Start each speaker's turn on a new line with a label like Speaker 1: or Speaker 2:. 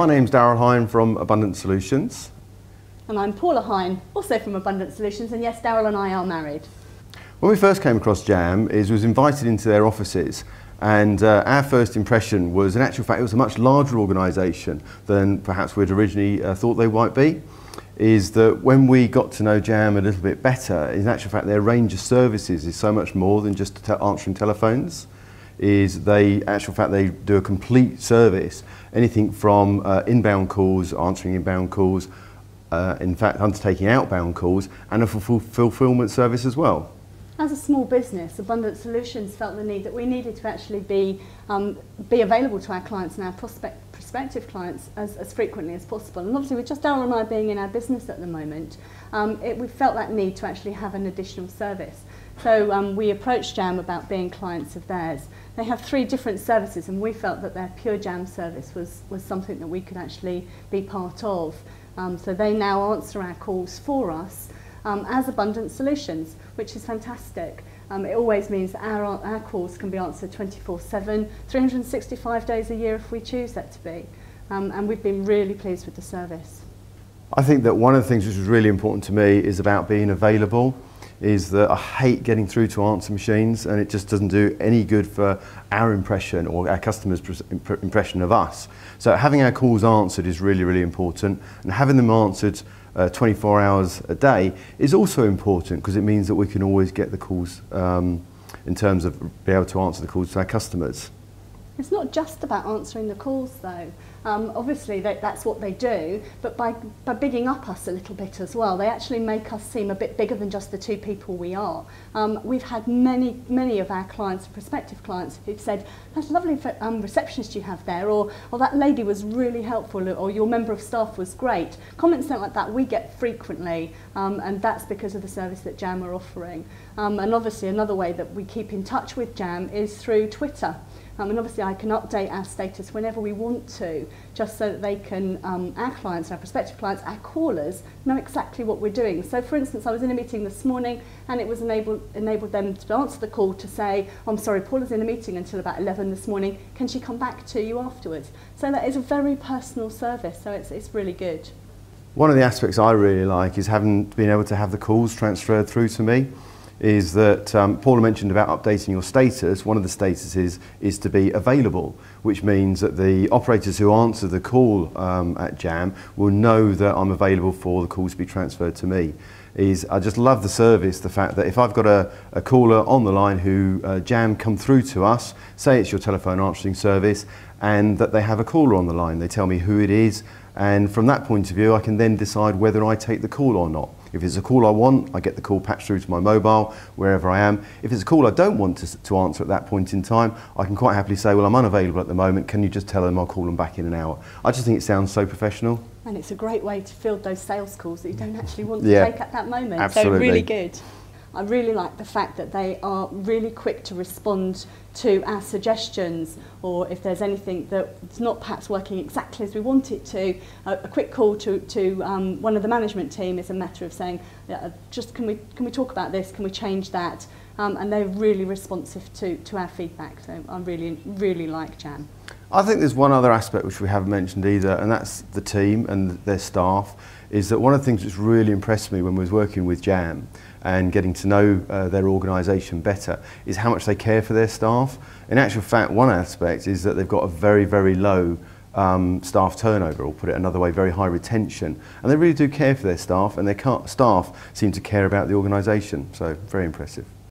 Speaker 1: My name's Darryl Hine from Abundant Solutions.
Speaker 2: And I'm Paula Hine, also from Abundant Solutions, and yes, Darryl and I are married.
Speaker 1: When we first came across Jam, we was invited into their offices, and our first impression was, in actual fact, it was a much larger organisation than perhaps we'd originally thought they might be. Is that when we got to know Jam a little bit better, in actual fact their range of services is so much more than just answering telephones. They do a complete service, anything from inbound calls, answering inbound calls, in fact undertaking outbound calls, and a fulfillment service as well.
Speaker 2: As a small business, Abundant Solutions felt the need that we needed to actually be available to our clients and our prospective clients as frequently as possible. And obviously with just Darryl and I being in our business at the moment, we felt that need to actually have an additional service. So we approached Jam about being clients of theirs. They have 3 different services, and we felt that their pure Jam service was something that we could actually be part of. So they now answer our calls for us as Abundant Solutions, which is fantastic. It always means that our calls can be answered 24/7, 365 days a year if we choose that to be. And we've been really pleased with the service.
Speaker 1: I think that one of the things which was really important to me is about being available. Is that I hate getting through to answer machines, and it just doesn't do any good for our impression or our customers' impression of us. So having our calls answered is really, really important, and having them answered 24 hours a day is also important, because it means that we can always get the calls in terms of be able to answer the calls to our customers.
Speaker 2: It's not just about answering the calls though. Obviously that's what they do, but by bigging up us a little bit as well, they actually make us seem a bit bigger than just the 2 people we are. We've had many of our clients, prospective clients, who've said, "That's a lovely receptionist you have there," or that lady was really helpful, or your member of staff was great. Comments like that we get frequently, and that's because of the service that Jam are offering. And obviously another way that we keep in touch with Jam is through Twitter. And obviously I can update our status whenever we want to, just so that they can, our clients, our prospective clients, our callers, know exactly what we're doing. So for instance, I was in a meeting this morning, and it was enabled them to answer the call to say, "I'm sorry, Paula's in a meeting until about 11 this morning, can she come back to you afterwards?" So that is a very personal service, so it's really good.
Speaker 1: One of the aspects I really like is having been able to have the calls transferred through to me. Is that Paula mentioned about updating your status. One of the statuses is to be available, which means that the operators who answer the call at Jam will know that I'm available for the calls to be transferred to me. I just love the service, the fact that if I've got a caller on the line who Jam come through to us, say it's your telephone answering service, and that they have a caller on the line, they tell me who it is, and from that point of view I can then decide whether I take the call or not. If it's a call I want, I get the call patched through to my mobile, wherever I am. If it's a call I don't want to answer at that point in time, I can quite happily say, "Well, I'm unavailable at the moment, can you just tell them I'll call them back in an hour?" I just think it sounds so professional.
Speaker 2: And it's a great way to field those sales calls that you don't actually want to take at that moment.
Speaker 1: Absolutely.
Speaker 2: So really good. I really like the fact that they are really quick to respond to our suggestions, or if there's anything that's not perhaps working exactly as we want it to, a quick call to one of the management team is a matter of saying, just can we talk about this, can we change that? And they're really responsive to our feedback, so I really like Jam.
Speaker 1: I think there's one other aspect which we haven't mentioned either, and that's the team and their staff. Is that one of the things that's really impressed me when we was working with Jam and getting to know their organisation better is how much they care for their staff. In actual fact, one aspect is that they've got a very, very low staff turnover, or put it another way, very high retention. And they really do care for their staff, and their staff seem to care about the organisation, so very impressive.